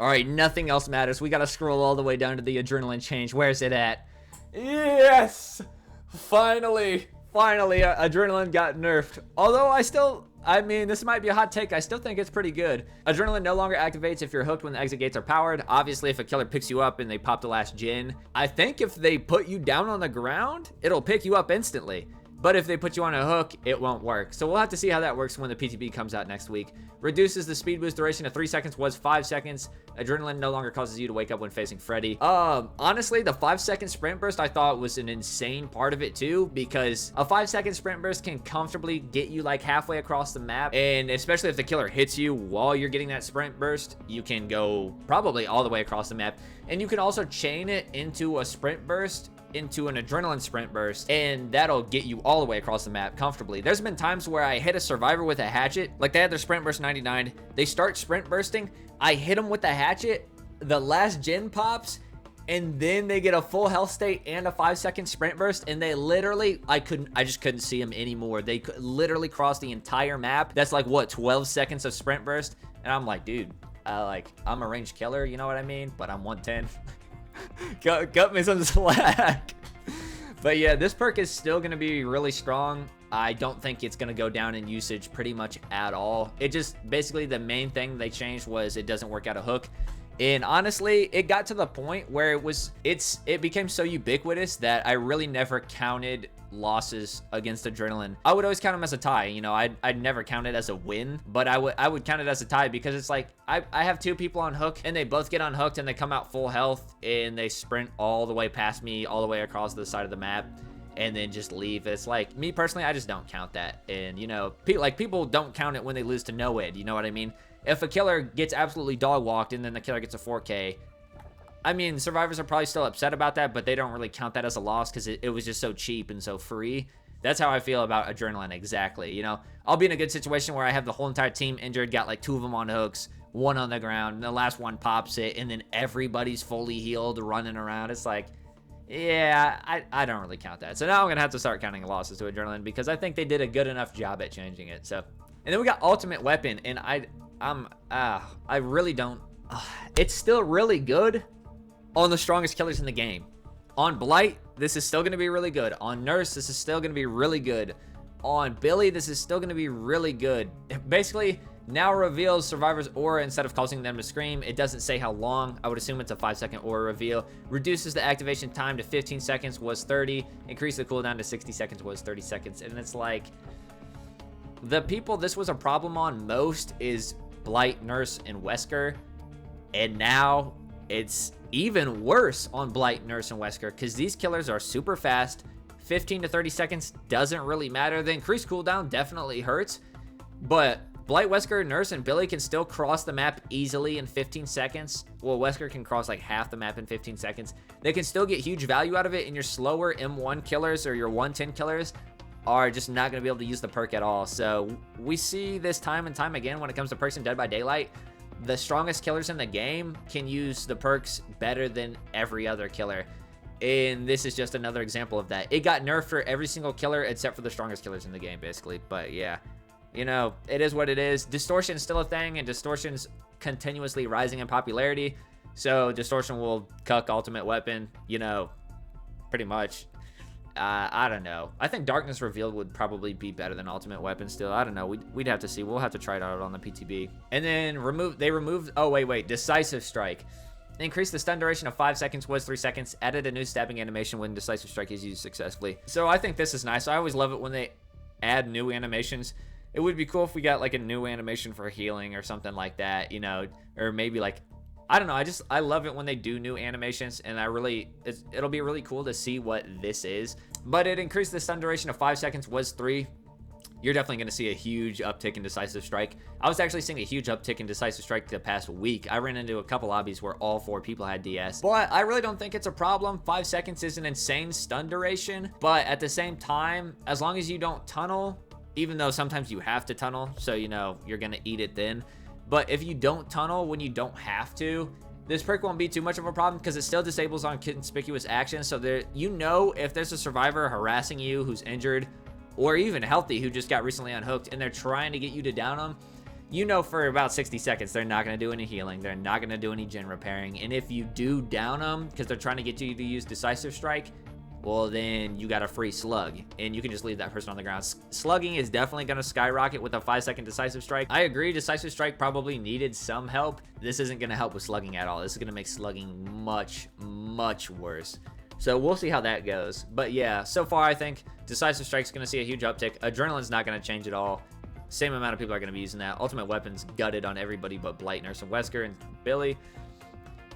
All right, nothing else matters. We got to scroll all the way down to the adrenaline change. Where's it at? Yes! Finally, adrenaline got nerfed. Although I mean, this might be a hot take. I still think it's pretty good. Adrenaline no longer activates if you're hooked when the exit gates are powered. Obviously, if a killer picks you up and they pop the last gen. I think if they put you down on the ground, it'll pick you up instantly. But if they put you on a hook, it won't work. So we'll have to see how that works when the PTB comes out next week. Reduces the speed boost duration to 3 seconds, was 5 seconds. Adrenaline no longer causes you to wake up when facing Freddy. Honestly, the 5-second sprint burst I thought was an insane part of it too, because a 5-second sprint burst can comfortably get you like halfway across the map. And especially if the killer hits you while you're getting that sprint burst, you can go probably all the way across the map. And you can also chain it into a sprint burst, into an adrenaline sprint burst, and that'll get you all the way across the map comfortably. There's been times where I hit a survivor with a hatchet, like they had their sprint burst 99, they start sprint bursting, I hit them with the hatchet, the last gen pops, and then they get a full health state and a 5-second sprint burst, and they literally, I just couldn't see them anymore. They could literally cross the entire map. That's like, what, 12 seconds of sprint burst? And I'm like, dude, I'm a ranged killer, you know what I mean? But I'm 110. Cut me some slack. But yeah, this perk is still going to be really strong. I don't think it's going to go down in usage pretty much at all. It just, basically the main thing they changed was it doesn't work out a hook. And honestly, it got to the point where it became so ubiquitous that I really never counted losses against adrenaline. I would always count them as a tie. You know, I'd never count it as a win, but I would count it as a tie, because it's like I have two people on hook and they both get unhooked and they come out full health and they sprint all the way past me, all the way across the side of the map, and then just leave. It's like, me personally, I just don't count that. And you know, people don't count it when they lose to NOED, you know what I mean? If a killer gets absolutely dog walked and then the killer gets a 4K, I mean, survivors are probably still upset about that, but they don't really count that as a loss because it was just so cheap and so free. That's how I feel about adrenaline exactly. You know, I'll be in a good situation where I have the whole entire team injured, got like 2 of them on hooks, 1 on the ground, and the last one pops it, and then everybody's fully healed running around. It's like, yeah, I don't really count that. So now I'm going to have to start counting losses to adrenaline, because I think they did a good enough job at changing it. So, and then we got ultimate weapon, and I really don't. It's still really good on the strongest killers in the game. On Blight, this is still going to be really good. On Nurse, this is still going to be really good. On Billy, this is still going to be really good. Basically, now reveals survivors' aura instead of causing them to scream. It doesn't say how long. I would assume it's a 5-second aura reveal. Reduces the activation time to 15 seconds, was 30. Increase the cooldown to 60 seconds, was 30 seconds. And it's like, the people this was a problem on most is Blight, Nurse, and Wesker. And now it's even worse on Blight, Nurse, and Wesker, because these killers are super fast. 15 to 30 seconds doesn't really matter. The increased cooldown definitely hurts, but Blight, Wesker, Nurse, and Billy can still cross the map easily in 15 seconds. Well, Wesker can cross like half the map in 15 seconds. They can still get huge value out of it, and your slower M1 killers or your 110 killers are just not going to be able to use the perk at all. So we see this time and time again when it comes to perks in Dead by Daylight. The strongest killers in the game can use the perks better than every other killer. And this is just another example of that. It got nerfed for every single killer except for the strongest killers in the game, basically. But yeah, you know, it is what it is. Distortion is still a thing, and Distortion's continuously rising in popularity. So Distortion will cuck Ultimate Weapon, you know, pretty much. I don't know. I think Darkness Revealed would probably be better than Ultimate Weapon still. I don't know. We'd have to see. We'll have to try it out on the PTB. And then they removed, oh, wait. Decisive Strike. Increased the stun duration of 5 seconds, was 3 seconds. Added a new stabbing animation when Decisive Strike is used successfully. So I think this is nice. I always love it when they add new animations. It would be cool if we got like a new animation for healing or something like that, you know, or maybe like, I don't know. I love it when they do new animations, and it'll be really cool to see what this is. But it increased the stun duration of 5 seconds, was 3. You're definitely going to see a huge uptick in Decisive Strike. I was actually seeing a huge uptick in Decisive Strike the past week. I ran into a couple lobbies where all 4 people had DS. But I really don't think it's a problem. 5 seconds is an insane stun duration. But at the same time, as long as you don't tunnel, even though sometimes you have to tunnel, so you know you're going to eat it then. But if you don't tunnel when you don't have to, this perk won't be too much of a problem because it still disables on conspicuous actions. So there, you know, if there's a survivor harassing you who's injured or even healthy who just got recently unhooked and they're trying to get you to down them, you know for about 60 seconds they're not going to do any healing, they're not going to do any gen repairing, and if you do down them because they're trying to get you to use decisive strike, well, then you got a free slug, and you can just leave that person on the ground. Slugging is definitely going to skyrocket with a 5-second decisive strike. I agree, decisive strike probably needed some help. This isn't going to help with slugging at all. This is going to make slugging much, much worse. So we'll see how that goes. But yeah, so far I think decisive strike's going to see a huge uptick. Adrenaline's not going to change at all. Same amount of people are going to be using that. Ultimate Weapon's gutted on everybody but Blight, Nurse, and Wesker, and Billy.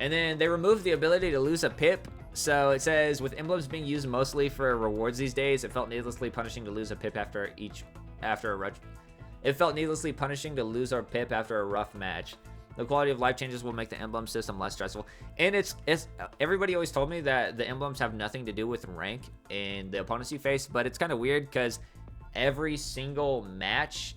And then they removed the ability to lose a pip. So it says, with emblems being used mostly for rewards these days, it felt needlessly punishing to lose a pip after a rough match. The quality of life changes will make the emblem system less stressful. And it's everybody always told me that the emblems have nothing to do with rank and the opponents you face, but it's kind of weird because every single match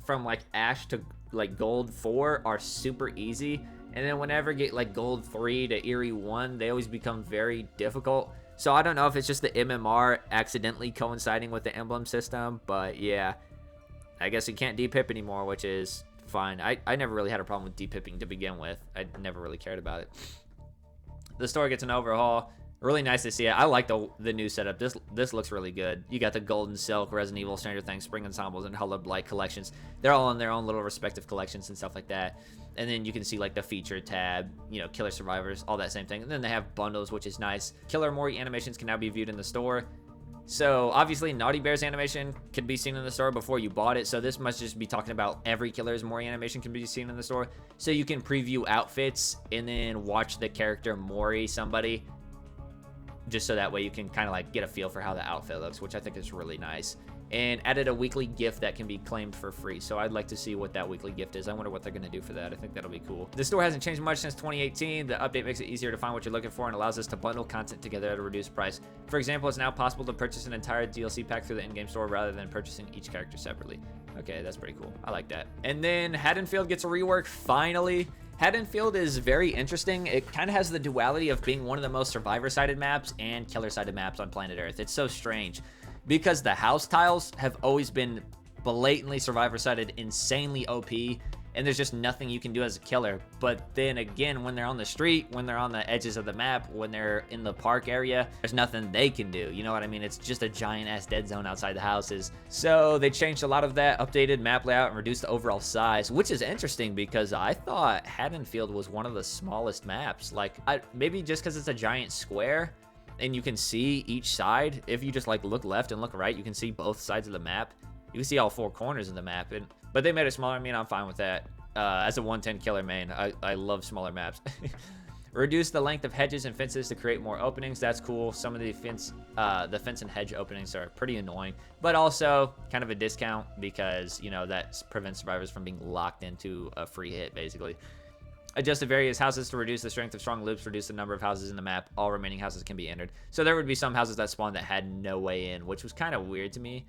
from like Ash to like Gold 4 are super easy. And then whenever get like Gold 3 to Eerie 1, they always become very difficult. So I don't know if it's just the MMR accidentally coinciding with the emblem system, but yeah. I guess you can't D-pip anymore, which is fine. I never really had a problem with D-pipping to begin with. I never really cared about it. The store gets an overhaul. Really nice to see it. I like the new setup. This looks really good. You got the Golden Silk, Resident Evil, Stranger Things, Spring Ensembles, and Hollow Blight collections. They're all in their own little respective collections and stuff like that. And then you can see like the feature tab, you know, Killer Survivors, all that same thing. And then they have bundles, which is nice. Killer Mori animations can now be viewed in the store. So obviously Naughty Bear's animation could be seen in the store before you bought it. So this must just be talking about every Killer's Mori animation can be seen in the store. So you can preview outfits and then watch the character Mori somebody, just so that way you can kind of like get a feel for how the outfit looks, which I think is really nice. And added a weekly gift that can be claimed for free. So I'd like to see what that weekly gift is. I wonder what they're going to do for that. I think that'll be cool. The store hasn't changed much since 2018. The update makes it easier to find what you're looking for and allows us to bundle content together at a reduced price. For example, it's now possible to purchase an entire DLC pack through the in-game store rather than purchasing each character separately. Okay, that's pretty cool. I like that. And then Haddonfield gets a rework, finally. Haddonfield is very interesting. It kind of has the duality of being one of the most survivor-sided maps and killer-sided maps on planet Earth. It's so strange because the house tiles have always been blatantly survivor-sided, insanely OP, and there's just nothing you can do as a killer. But then again, when they're on the street, when they're on the edges of the map, when they're in the park area, there's nothing they can do. You know what I mean? It's just a giant-ass dead zone outside the houses. So they changed a lot of that, updated map layout, and reduced the overall size, which is interesting because I thought Haddonfield was one of the smallest maps. Like, maybe just because it's a giant square and you can see each side. If you just like look left and look right, you can see both sides of the map. You can see all four corners of the map, but they made it smaller. I mean, I'm fine with that. As a 110 killer main, I love smaller maps. Reduce the length of hedges and fences to create more openings. That's cool. Some of the fence and hedge openings are pretty annoying, but also kind of a discount because, you know, that prevents survivors from being locked into a free hit, basically. Adjust the various houses to reduce the strength of strong loops, reduce the number of houses in the map. All remaining houses can be entered. So there would be some houses that spawned that had no way in, which was kind of weird to me.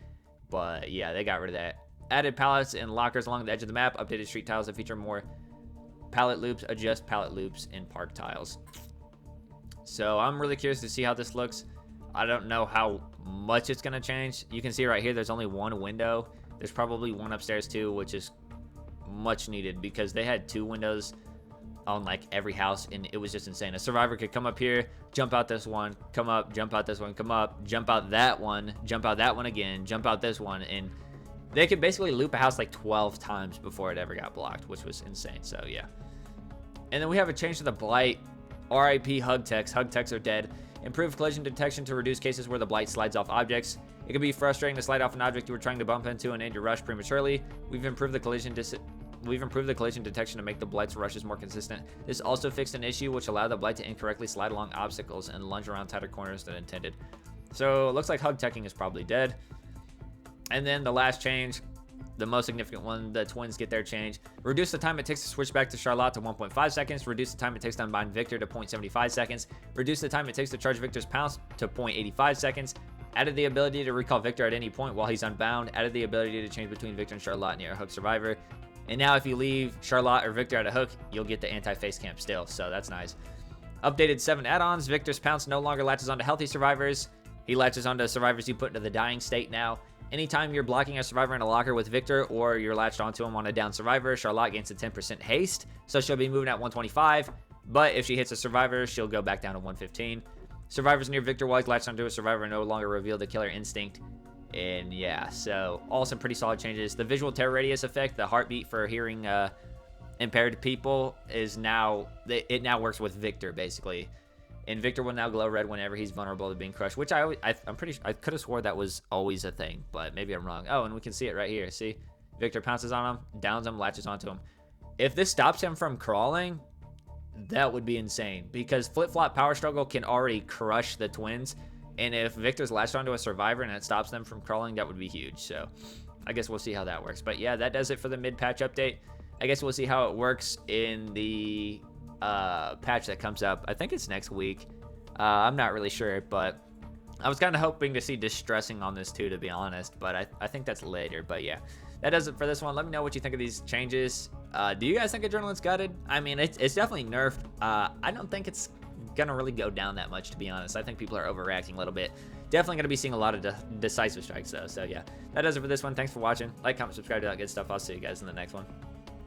But yeah, they got rid of that. Added pallets and lockers along the edge of the map. Updated street tiles that feature more pallet loops. Adjust pallet loops in park tiles. So I'm really curious to see how this looks. I don't know how much it's going to change. You can see right here, there's only one window. There's probably one upstairs too, which is much needed because they had two windows on like every house and it was just insane. A survivor could come up here, jump out this one, come up, jump out this one, come up, jump out that one, jump out that one again, jump out this one, and they could basically loop a house like 12 times before it ever got blocked, which was insane. So yeah. And then we have a change to the Blight. RIP hug techs. Hug techs are dead. Improved collision detection to reduce cases where the Blight slides off objects. It can be frustrating to slide off an object you were trying to bump into and end your rush prematurely. We've improved the collision detection to make the Blight's rushes more consistent. This also fixed an issue which allowed the Blight to incorrectly slide along obstacles and lunge around tighter corners than intended. So it looks like hug teching is probably dead. And then the last change, the most significant one, the twins get their change. Reduce the time it takes to switch back to Charlotte to 1.5 seconds. Reduce the time it takes to unbind Victor to 0.75 seconds. Reduce the time it takes to charge Victor's pounce to 0.85 seconds. Added the ability to recall Victor at any point while he's unbound. Added the ability to change between Victor and Charlotte near a hook survivor. And now if you leave Charlotte or Victor at a hook, you'll get the anti-face camp still, so that's nice. Updated 7 add-ons. Victor's pounce no longer latches onto healthy survivors. He latches onto survivors you put into the dying state now. Anytime you're blocking a survivor in a locker with Victor or you're latched onto him on a down survivor, Charlotte gains a 10% haste, so she'll be moving at 125, but if she hits a survivor, she'll go back down to 115. Survivors near Victor while he's latched onto a survivor no longer reveal the killer instinct. And yeah, so all some pretty solid changes. The visual terror radius effect, the heartbeat for hearing impaired people, is now, it now works with Victor basically. And Victor will now glow red whenever he's vulnerable to being crushed, which I could have swore that was always a thing, but maybe I'm wrong. Oh, and we can see it right here. See, Victor pounces on him, downs him, latches onto him. If this stops him from crawling, that would be insane, because flip-flop power struggle can already crush the twins, and if Victor's latched onto a survivor and it stops them from crawling, that would be huge. So I guess we'll see how that works. But yeah, that does it for the mid-patch update. I guess we'll see how it works in the patch that comes up. I think it's next week. I'm not really sure, but I was kind of hoping to see distressing on this too, to be honest, but I think that's later. But yeah, that does it for this one. Let me know what you think of these changes. Do you guys think Adrenaline's gutted? I mean, it's definitely nerfed. I don't think it's gonna really go down that much, to be honest. I think people are overreacting a little bit. Definitely gonna be seeing a lot of decisive strikes though. So yeah, that does it for this one. Thanks for watching. Like, comment, subscribe to that good stuff. I'll see you guys in the next one.